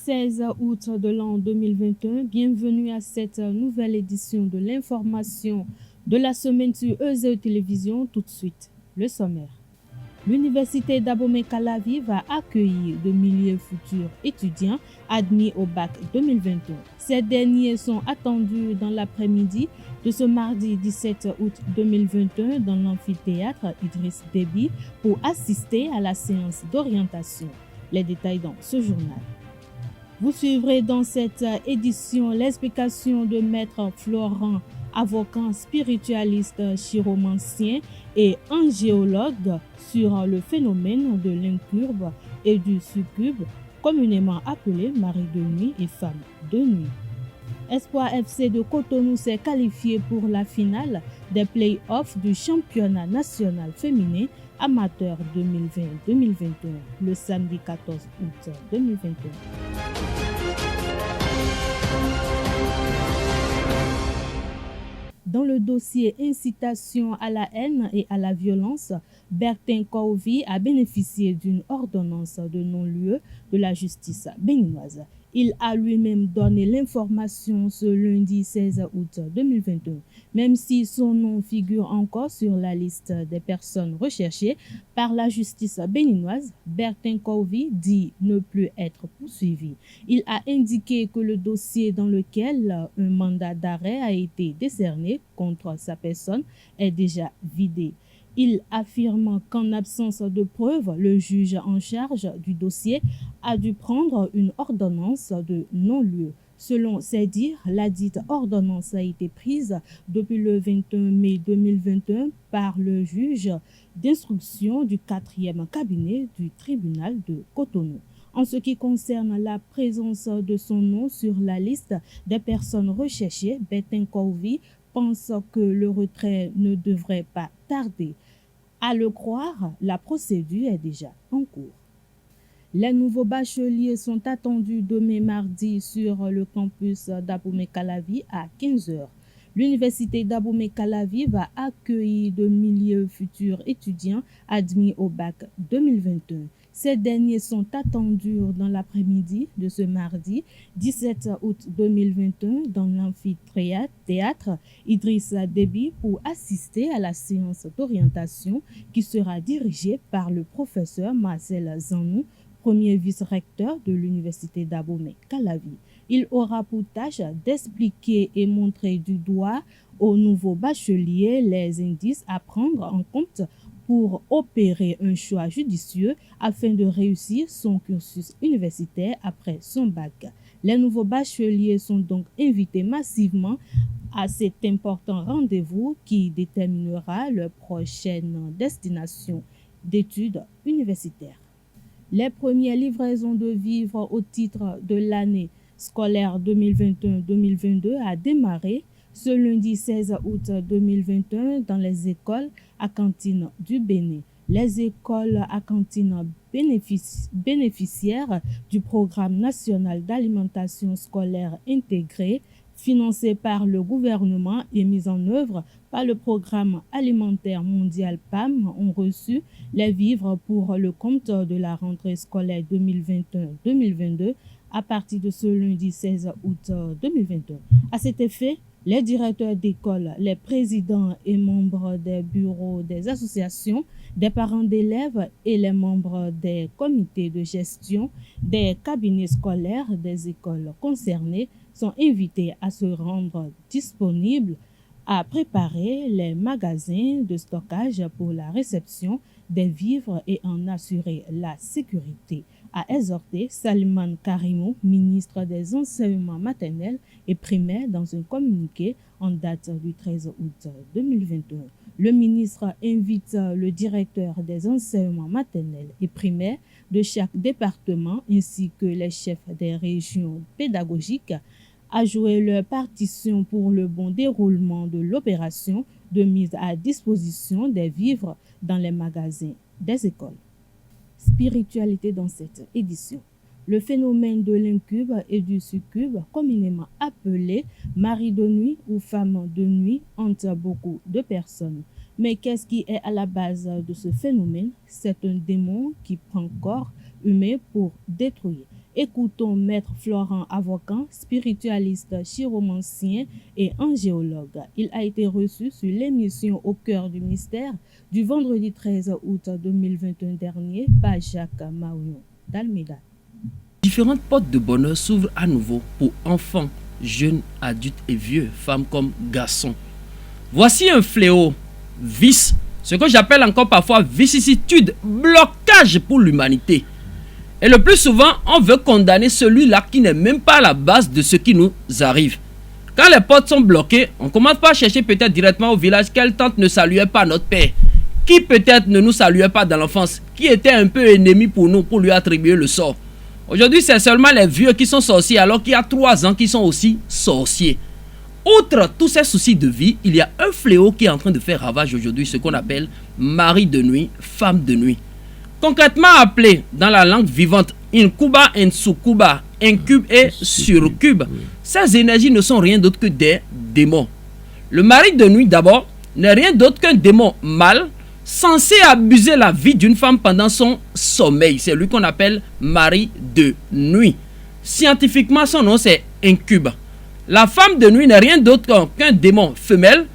16 août de l'an 2021. Bienvenue à cette nouvelle édition de l'information de la semaine sur EZE Télévision. Tout de suite, le sommaire. L'université d'Abomey-Calavi va accueillir de milliers de futurs étudiants admis au bac 2021. Ces derniers sont attendus dans l'après-midi de ce mardi 17 août 2021 dans l'amphithéâtre Idriss Déby pour assister à la séance d'orientation. Les détails dans ce journal. Vous suivrez dans cette édition l'explication de Maître Florent, avocat spiritualiste chiromancien et angéologue sur le phénomène de l'incube et du succube, communément appelé mari de nuit et femme de nuit. Espoir FC de Cotonou s'est qualifié pour la finale des play-offs du championnat national féminin amateur 2020-2021 le samedi 14 août 2021. Dans le dossier incitation à la haine et à la violence, Bertin Corvi a bénéficié d'une ordonnance de non-lieu de la justice béninoise. Il a lui-même donné l'information ce lundi 16 août 2021. Même si son nom figure encore sur la liste des personnes recherchées par la justice béninoise, Bertin Corvi dit ne plus être poursuivi. Il a indiqué que le dossier dans lequel un mandat d'arrêt a été décerné contre sa personne est déjà vidé. Il affirme qu'en absence de preuves, le juge en charge du dossier a dû prendre une ordonnance de non-lieu. Selon ses dires, la dite ordonnance a été prise depuis le 21 mai 2021 par le juge d'instruction du 4e cabinet du tribunal de Cotonou. En ce qui concerne la présence de son nom sur la liste des personnes recherchées, Bertin Corvi pense que le retrait ne devrait pas tarder. À le croire, la procédure est déjà en cours. Les nouveaux bacheliers sont attendus demain mardi sur le campus d'Abomey-Calavi à 15h. L'université d'Abomey-Calavi va accueillir de milliers de futurs étudiants admis au bac 2021. Ces derniers sont attendus dans l'après-midi de ce mardi 17 août 2021 dans l'amphithéâtre Idriss Déby pour assister à la séance d'orientation qui sera dirigée par le professeur Marcel Zanou, premier vice-recteur de l'université d'Abomey-Calavi. Il aura pour tâche d'expliquer et montrer du doigt aux nouveaux bacheliers les indices à prendre en compte pour opérer un choix judicieux afin de réussir son cursus universitaire après son bac. Les nouveaux bacheliers sont donc invités massivement à cet important rendez-vous qui déterminera leur prochaine destination d'études universitaires. Les premières livraisons de vivres au titre de l'année scolaire 2021-2022 a démarré ce lundi 16 août 2021 dans les écoles à cantine du Bénin. Les écoles à cantine bénéficiaires du programme national d'alimentation scolaire intégrée financé par le gouvernement et mis en œuvre par le programme alimentaire mondial PAM ont reçu les vivres pour le compte de la rentrée scolaire 2021-2022 à partir de ce lundi 16 août 2022. À cet effet, les directeurs d'école, les présidents et membres des bureaux des associations, des parents d'élèves et les membres des comités de gestion des cabinets scolaires des écoles concernées sont invités à se rendre disponibles à préparer les magasins de stockage pour la réception des vivres et en assurer la sécurité, a exhorté Salman Karimou, ministre des Enseignements maternels et primaires, dans un communiqué en date du 13 août 2021. Le ministre invite le directeur des enseignements maternels et primaires de chaque département ainsi que les chefs des régions pédagogiques à jouer leur partition pour le bon déroulement de l'opération de mise à disposition des vivres dans les magasins des écoles. Spiritualité dans cette édition. Le phénomène de l'incube et du succube, communément appelé mari de nuit ou femme de nuit, hante beaucoup de personnes. Mais qu'est-ce qui est à la base de ce phénomène? C'est un démon qui prend corps humain pour détruire. Écoutons Maître Florent Avocat, spiritualiste, chiromancien et angéologue. Il a été reçu sur l'émission Au cœur du mystère du vendredi 13 août 2021 dernier par Jacques Marion d'Almeida. Différentes portes de bonheur s'ouvrent à nouveau pour enfants, jeunes, adultes et vieux, femmes comme garçons. Voici un fléau, vice, ce que j'appelle encore parfois vicissitude, blocage pour l'humanité. Et le plus souvent, on veut condamner celui-là qui n'est même pas à la base de ce qui nous arrive. Quand les portes sont bloquées, on commence par chercher peut-être directement au village quelle tante ne saluait pas notre père, qui peut-être ne nous saluait pas dans l'enfance, qui était un peu ennemi pour nous, pour lui attribuer le sort. Aujourd'hui, c'est seulement les vieux qui sont sorciers, alors qu'il y a 3 ans qui sont aussi sorciers. Outre tous ces soucis de vie, il y a un fléau qui est en train de faire ravage aujourd'hui, ce qu'on appelle mari de nuit, femme de nuit. Concrètement appelé dans la langue vivante incuba et succuba, incube et surcube, ces énergies ne sont rien d'autre que des démons. Le mari de nuit d'abord n'est rien d'autre qu'un démon mâle censé abuser la vie d'une femme pendant son sommeil. C'est lui qu'on appelle mari de nuit. Scientifiquement, son nom c'est incube. La femme de nuit n'est rien d'autre qu'un démon femelle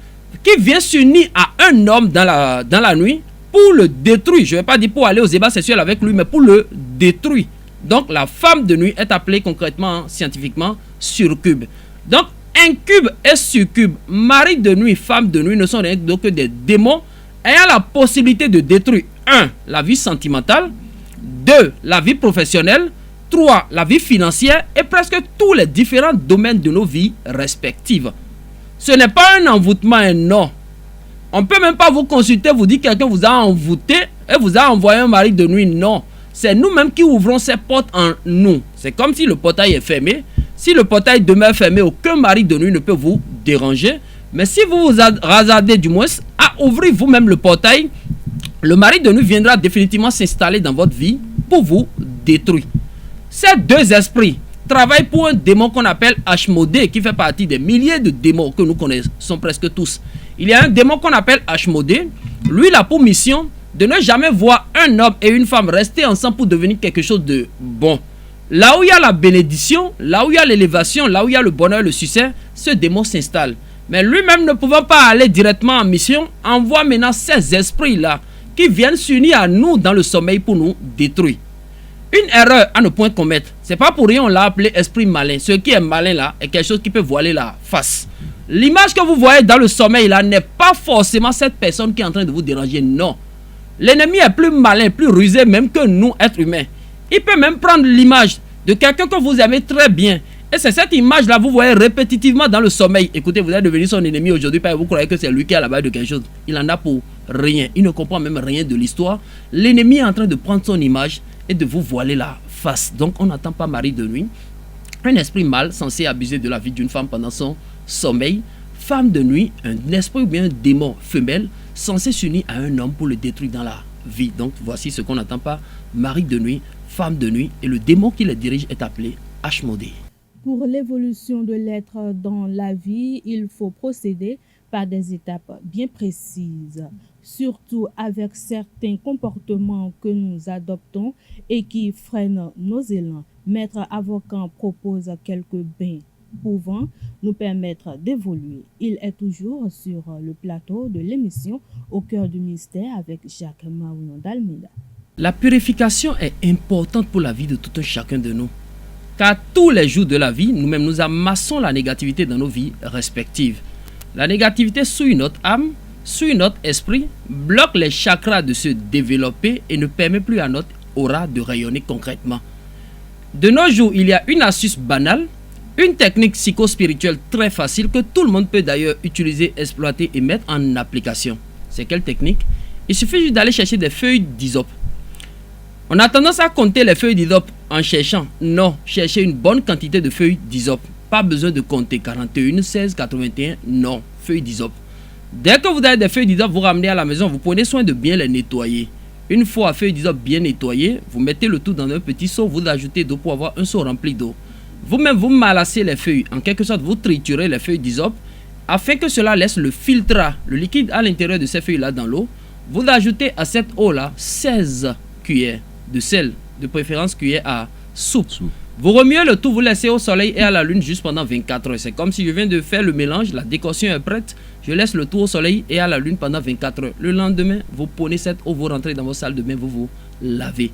qui vient s'unir à un homme dans la nuit pour le détruire. Je ne vais pas dire pour aller aux ébats sexuels avec lui, mais pour le détruire. Donc la femme de nuit est appelée concrètement, scientifiquement, surcube. Donc incube et surcube, mari de nuit, femme de nuit ne sont rien d'autre que des démons ayant la possibilité de détruire 1. La vie sentimentale, 2. La vie professionnelle, 3. La vie financière et presque tous les différents domaines de nos vies respectives. Ce n'est pas un envoûtement, non. On ne peut même pas vous consulter, vous dire que quelqu'un vous a envoûté et vous a envoyé un mari de nuit, non. C'est nous-mêmes qui ouvrons ces portes en nous. C'est comme si le portail est fermé. Si le portail demeure fermé, aucun mari de nuit ne peut vous déranger. Mais si vous vous hasardez du moins à ouvrir vous-même le portail, le mari de nuit viendra définitivement s'installer dans votre vie pour vous détruire. Ces 2 esprits travaillent pour un démon qu'on appelle Ashmodé, qui fait partie des milliers de démons que nous connaissons presque tous. Il y a un démon qu'on appelle Ashmodé. Lui, il a pour mission de ne jamais voir un homme et une femme rester ensemble pour devenir quelque chose de bon. Là où il y a la bénédiction, là où il y a l'élévation, là où il y a le bonheur, le succès, ce démon s'installe. Mais lui-même ne pouvant pas aller directement en mission, envoie maintenant ces esprits-là qui viennent s'unir à nous dans le sommeil pour nous détruire. Une erreur à ne point commettre. C'est pas pour rien on l'a appelé esprit malin. Ce qui est malin là est quelque chose qui peut voiler la face. L'image que vous voyez dans le sommeil là n'est pas forcément cette personne qui est en train de vous déranger. Non. L'ennemi est plus malin, plus rusé même que nous, êtres humains. Il peut même prendre l'image de quelqu'un que vous aimez très bien. Et c'est cette image-là vous voyez répétitivement dans le sommeil. Écoutez, vous êtes devenu son ennemi aujourd'hui parce que vous croyez que c'est lui qui est à la base de quelque chose. Il en a pour rien. Il ne comprend même rien de l'histoire. L'ennemi est en train de prendre son image et de vous voiler la face. Donc on n'attend pas mari de nuit. Un esprit mâle censé abuser de la vie d'une femme pendant son sommeil. Femme de nuit, un esprit ou bien un démon femelle censé s'unir à un homme pour le détruire dans la vie. Donc voici ce qu'on n'attend pas mari de nuit, femme de nuit. Et le démon qui les dirige est appelé Ashmodé. Pour l'évolution de l'être dans la vie, il faut procéder par des étapes bien précises, surtout avec certains comportements que nous adoptons et qui freinent nos élans. Maître Avocat propose quelques bains pouvant nous permettre d'évoluer. Il est toujours sur le plateau de l'émission Au cœur du mystère avec Jacques Marion d'Almeida. La purification est importante pour la vie de tout un chacun de nous. Car tous les jours de la vie, nous-mêmes nous amassons la négativité dans nos vies respectives. La négativité souille notre âme, souille notre esprit, bloque les chakras de se développer et ne permet plus à notre aura de rayonner concrètement. De nos jours, il y a une astuce banale, une technique psychospirituelle très facile que tout le monde peut d'ailleurs utiliser, exploiter et mettre en application. C'est quelle technique? Il suffit juste d'aller chercher des feuilles d'hysope. On a tendance à compter les feuilles d'hysope en cherchant. Non, cherchez une bonne quantité de feuilles d'hysope. Pas besoin de compter 41, 16, 81. Non, feuilles d'hysope. Dès que vous avez des feuilles d'hysope, vous ramenez à la maison, vous prenez soin de bien les nettoyer. Une fois feuilles d'hysope bien nettoyées, vous mettez le tout dans un petit seau, vous ajoutez d'eau pour avoir un seau rempli d'eau. Vous-même, vous malassez les feuilles. En quelque sorte, vous triturez les feuilles d'hysope afin que cela laisse le filtrat, le liquide à l'intérieur de ces feuilles-là dans l'eau. Vous ajoutez à cette eau-là 16 cuillères de sel, de préférence cuillère à soupe. Vous remuez le tout, vous laissez au soleil et à la lune juste pendant 24 heures. C'est comme si je viens de faire le mélange, la décoction est prête. Je laisse le tout au soleil et à la lune pendant 24 heures. Le lendemain, vous prenez cette eau, vous rentrez dans votre salle de bain, vous vous lavez.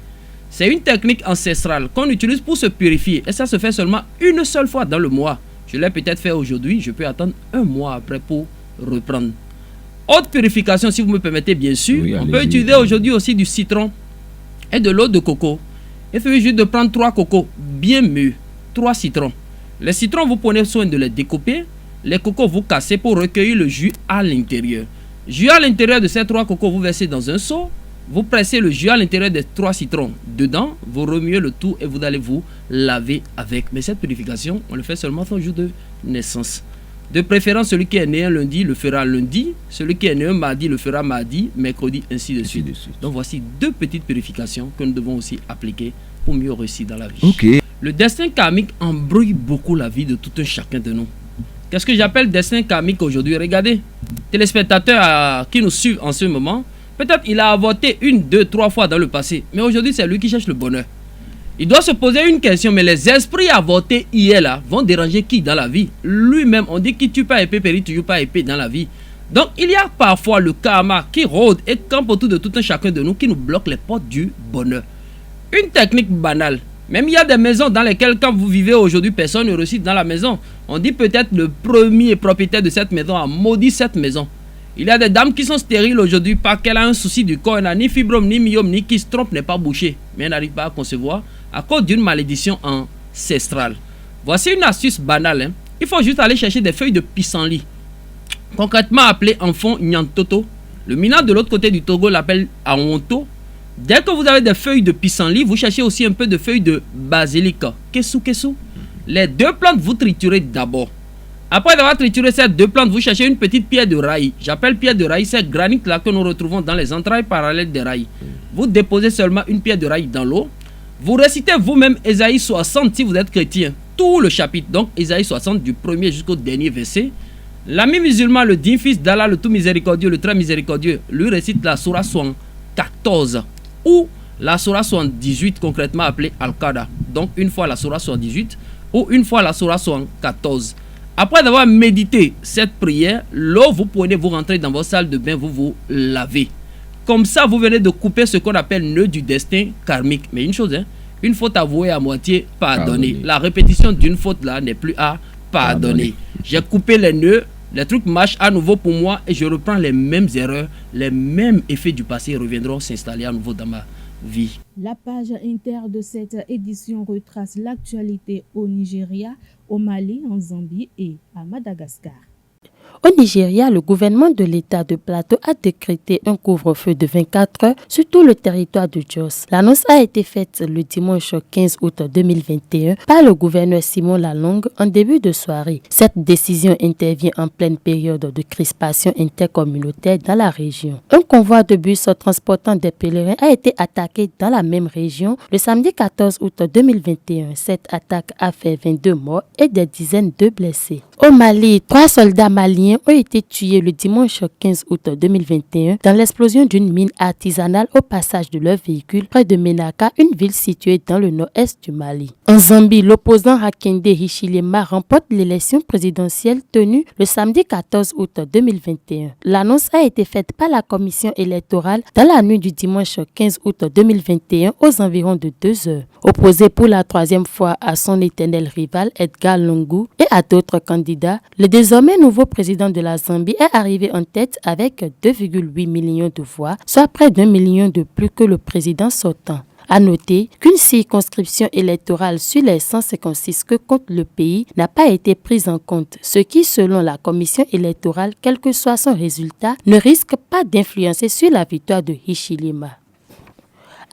C'est une technique ancestrale qu'on utilise pour se purifier. Et ça se fait seulement une seule fois dans le mois. Je l'ai peut-être fait aujourd'hui, je peux attendre un mois après pour reprendre. Autre purification, si vous me permettez, bien sûr. Oui, on peut utiliser aujourd'hui aussi du citron et de l'eau de coco. Il suffit juste de prendre 3 cocos bien mûrs, 3 citrons. Les citrons, vous prenez soin de les découper. Les cocos, vous cassez pour recueillir le jus à l'intérieur. Jus à l'intérieur de ces 3 cocos, vous versez dans un seau. Vous pressez le jus à l'intérieur des 3 citrons. Dedans, vous remuez le tout et vous allez vous laver avec. Mais cette purification, on le fait seulement son jour de naissance. De préférence, celui qui est né un lundi le fera lundi. Celui qui est né un mardi le fera mardi, mercredi, ainsi de suite. Donc voici 2 petites purifications que nous devons aussi appliquer pour mieux réussir dans la vie. Okay. Le destin karmique embrouille beaucoup la vie de tout un chacun de nous. Qu'est-ce que j'appelle destin karmique aujourd'hui? Regardez, téléspectateurs qui nous suivent en ce moment, peut-être il a avorté 1, 2, 3 fois dans le passé, mais aujourd'hui c'est lui qui cherche le bonheur. Il doit se poser une question, mais les esprits avortés hier là vont déranger qui dans la vie? Lui-même, on dit qui tue pas épée périt toujours pas épée dans la vie. Donc il y a parfois le karma qui rôde et campe autour de tout un chacun de nous qui nous bloque les portes du bonheur. Une technique banale. Même il y a des maisons dans lesquelles quand vous vivez aujourd'hui, personne ne réussit dans la maison. On dit peut-être le premier propriétaire de cette maison a maudit cette maison. Il y a des dames qui sont stériles aujourd'hui parce qu'elle a un souci du corps. Elle n'a ni fibrome, ni myome, ni qui se trompe, n'est pas bouchée. Mais elle n'arrive pas à concevoir à cause d'une malédiction ancestrale. Voici une astuce banale. Il faut juste aller chercher des feuilles de pissenlit. Concrètement appelé enfant nyantoto. Le mina de l'autre côté du Togo l'appelle aonto. Dès que vous avez des feuilles de pissenlit, vous cherchez aussi un peu de feuilles de basilic. Kesu. Les 2 plantes, vous triturez d'abord. Après avoir trituré ces 2 plantes, vous cherchez une petite pierre de rail. J'appelle pierre de rail, c'est granit là que nous retrouvons dans les entrailles parallèles des rails. Vous déposez seulement une pierre de rail dans l'eau. Vous récitez vous-même Ésaïe 60 si vous êtes chrétien. Tout le chapitre, donc Ésaïe 60 du premier jusqu'au dernier verset. L'ami musulman, le digne fils d'Allah, le tout miséricordieux, le très miséricordieux, lui récite la Sourate 14 ou la Sourate 78 concrètement appelée Al-Qada. Donc une fois la Sourate 78 ou une fois la Sourate 14. Après avoir médité cette prière, l'eau vous prenez, vous rentrez dans votre salle de bain, vous vous lavez. Comme ça, vous venez de couper ce qu'on appelle nœud du destin karmique. Mais une chose, une faute avouée à moitié pardonnée. La répétition d'une faute là n'est plus à pardonner. J'ai coupé les nœuds, les trucs marchent à nouveau pour moi et je reprends les mêmes erreurs, les mêmes effets du passé reviendront s'installer à nouveau dans ma vie. La page inter de cette édition retrace l'actualité au Nigeria, au Mali, en Zambie et à Madagascar. Au Nigeria, le gouvernement de l'État de Plateau a décrété un couvre-feu de 24 heures sur tout le territoire de Jos. L'annonce a été faite le dimanche 15 août 2021 par le gouverneur Simon Lalong en début de soirée. Cette décision intervient en pleine période de crispation intercommunautaire dans la région. Un convoi de bus transportant des pèlerins a été attaqué dans la même région le samedi 14 août 2021. Cette attaque a fait 22 morts et des dizaines de blessés. Au Mali, 3 soldats maliens ont été tués le dimanche 15 août 2021 dans l'explosion d'une mine artisanale au passage de leur véhicule près de Menaka, une ville située dans le nord-est du Mali. En Zambie, l'opposant Hakainde Hichilema remporte l'élection présidentielle tenue le samedi 14 août 2021. L'annonce a été faite par la commission électorale dans la nuit du dimanche 15 août 2021 aux environs de 2 heures. Opposé pour la 3e fois à son éternel rival Edgar Lungu et à d'autres candidats, le désormais nouveau président de la Zambie est arrivé en tête avec 2,8 millions de voix, soit près d'1 million de plus que le président sortant. À noter qu'une circonscription électorale sur les 156 que compte le pays n'a pas été prise en compte, ce qui, selon la commission électorale, quel que soit son résultat, ne risque pas d'influencer sur la victoire de Hichilema.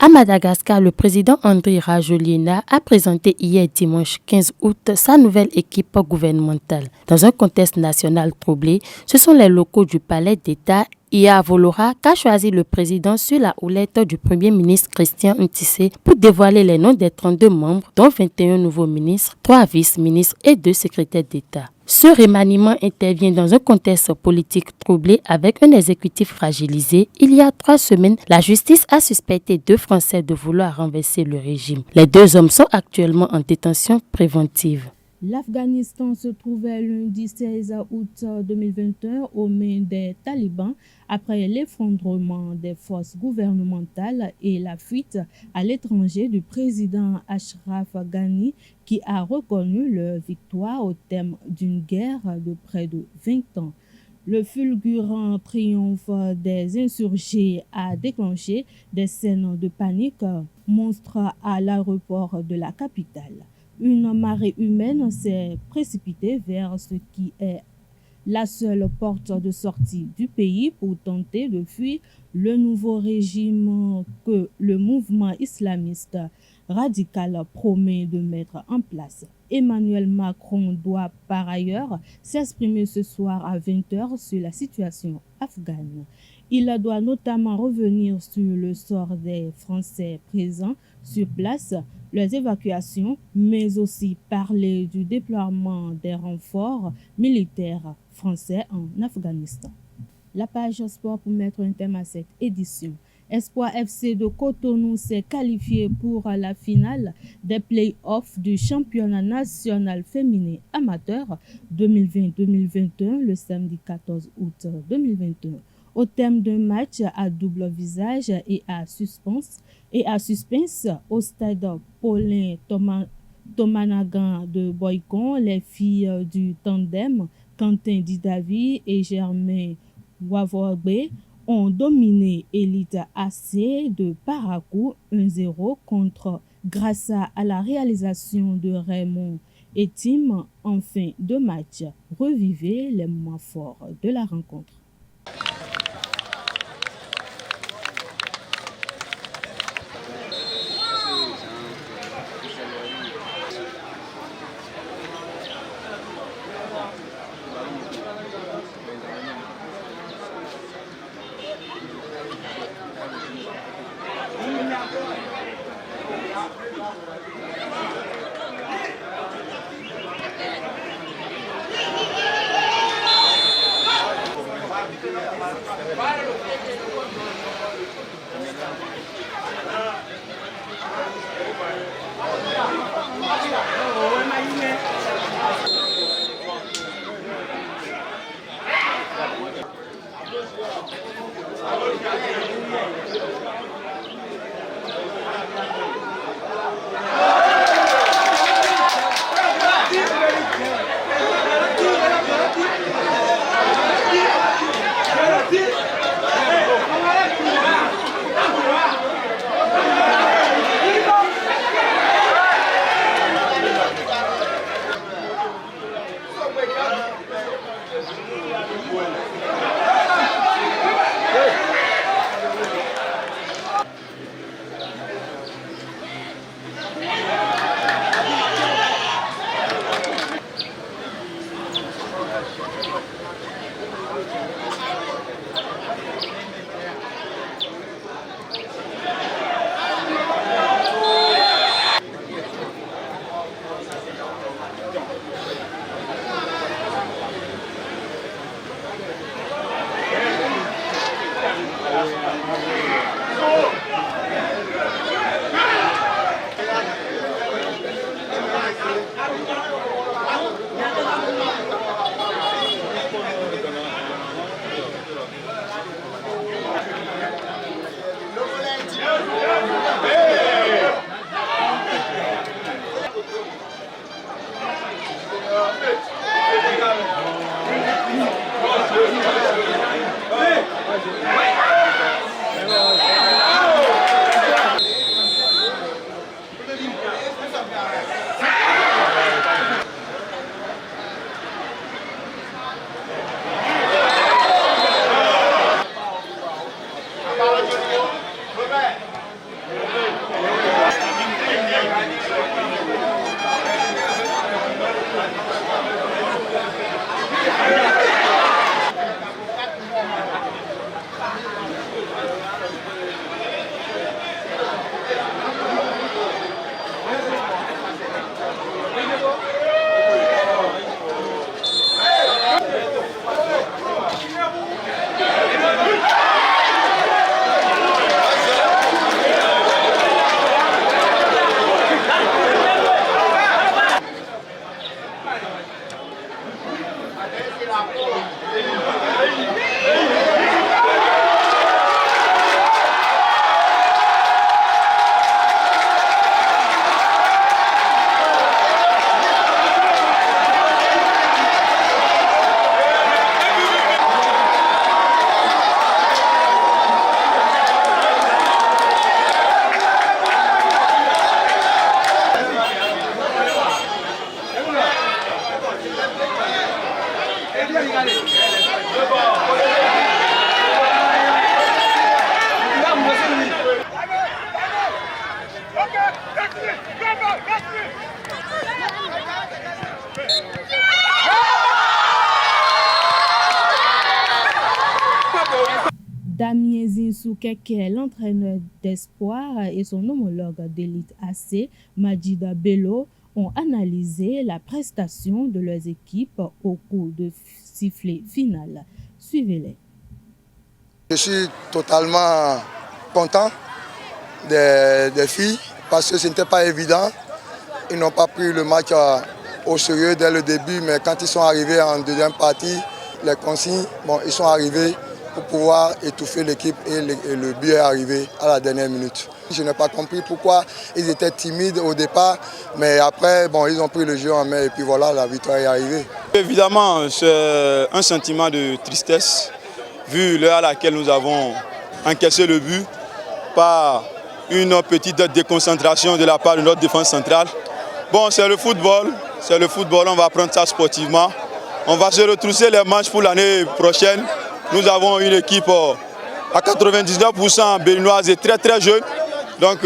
À Madagascar, le président Andry Rajoelina a présenté hier dimanche 15 août sa nouvelle équipe gouvernementale. Dans un contexte national troublé, ce sont les locaux du palais d'État Ia Volora qu'a choisi le président sur la houlette du premier ministre Christian Ntissé pour dévoiler les noms des 32 membres, dont 21 nouveaux ministres, 3 vice-ministres et 2 secrétaires d'État. Ce remaniement intervient dans un contexte politique troublé avec un exécutif fragilisé. Il y a 3 semaines, la justice a suspecté 2 Français de vouloir renverser le régime. Les 2 hommes sont actuellement en détention préventive. L'Afghanistan se trouvait lundi 16 août 2021 aux mains des talibans après l'effondrement des forces gouvernementales et la fuite à l'étranger du président Ashraf Ghani qui a reconnu leur victoire au terme d'une guerre de près de 20 ans. Le fulgurant triomphe des insurgés a déclenché des scènes de panique monstre à l'aéroport de la capitale. Une marée humaine s'est précipitée vers ce qui est la seule porte de sortie du pays pour tenter de fuir le nouveau régime que le mouvement islamiste radical promet de mettre en place. Emmanuel Macron doit par ailleurs s'exprimer ce soir à 20h sur la situation afghane. Il doit notamment revenir sur le sort des Français présents sur place, leurs évacuations, mais aussi parler du déploiement des renforts militaires français en Afghanistan. La page sport pour mettre un thème à cette édition. Espoir FC de Cotonou s'est qualifié pour la finale des play-offs du championnat national féminin amateur 2020-2021 le samedi 14 août 2021. Au terme d'un match à double visage et à suspense au stade Paulin Tomanagan de Boycon, les filles du tandem Quentin Didavi et Germain Wavogbe ont dominé Elite AC de Parakou 1-0 grâce à la réalisation de Raymond et Tim en fin de match. Revivez les moments forts de la rencontre. Damien Zinsoukeke, l'entraîneur d'espoir, et son homologue d'élite AC, Majida Bello, ont analysé la prestation de leurs équipes au cours de sifflet final. Suivez-les. Je suis totalement content des filles parce que ce n'était pas évident. Ils n'ont pas pris le match au sérieux dès le début, mais quand ils sont arrivés en deuxième partie, les consignes, ils sont arrivés pour pouvoir étouffer l'équipe et le but est arrivé à la dernière minute. Je n'ai pas compris pourquoi ils étaient timides au départ, mais après, ils ont pris le jeu en main et puis voilà, la victoire est arrivée. Évidemment, c'est un sentiment de tristesse, vu l'heure à laquelle nous avons encaissé le but, par une petite déconcentration de la part de notre défense centrale. C'est le football, on va prendre ça sportivement. On va se retrousser les manches pour l'année prochaine. Nous avons une équipe à 99% béninoise et très très jeune. Donc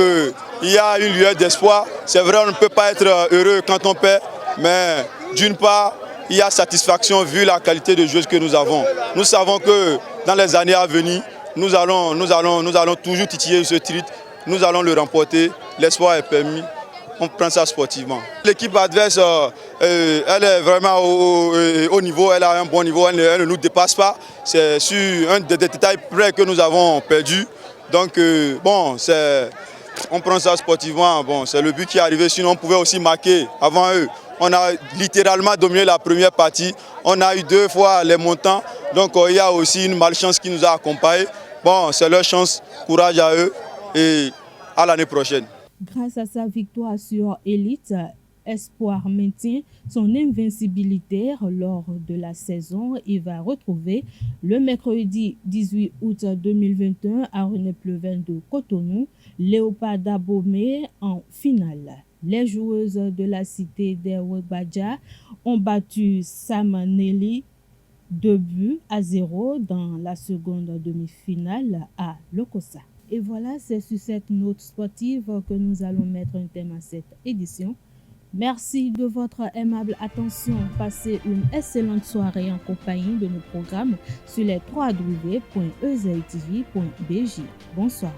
il y a une lueur d'espoir. C'est vrai, on ne peut pas être heureux quand on perd, mais d'une part, il y a satisfaction vu la qualité de joueurs que nous avons. Nous savons que dans les années à venir, nous allons toujours titiller ce titre. Nous allons le remporter. L'espoir est permis. On prend ça sportivement. L'équipe adverse, elle est vraiment au niveau, elle a un bon niveau, elle ne nous dépasse pas. C'est sur un des détails près que nous avons perdu. Donc on prend ça sportivement. C'est le but qui est arrivé, sinon on pouvait aussi marquer avant eux. On a littéralement dominé la première partie. On a eu 2 fois les montants. Donc il y a aussi une malchance qui nous a accompagnés. C'est leur chance, courage à eux et à l'année prochaine. Grâce à sa victoire sur Élite, Espoir maintient son invincibilité lors de la saison. Il va retrouver le mercredi 18 août 2021 à René-Pleven de Cotonou, Léopard Dabomé en finale. Les joueuses de la cité d'Ewebadja ont battu Samaneli 2-0 dans la seconde demi-finale à Lokossa. Et voilà, c'est sur cette note sportive que nous allons mettre un terme à cette édition. Merci de votre aimable attention. Passez une excellente soirée en compagnie de nos programmes sur les www.ezaitv.bj. Bonsoir.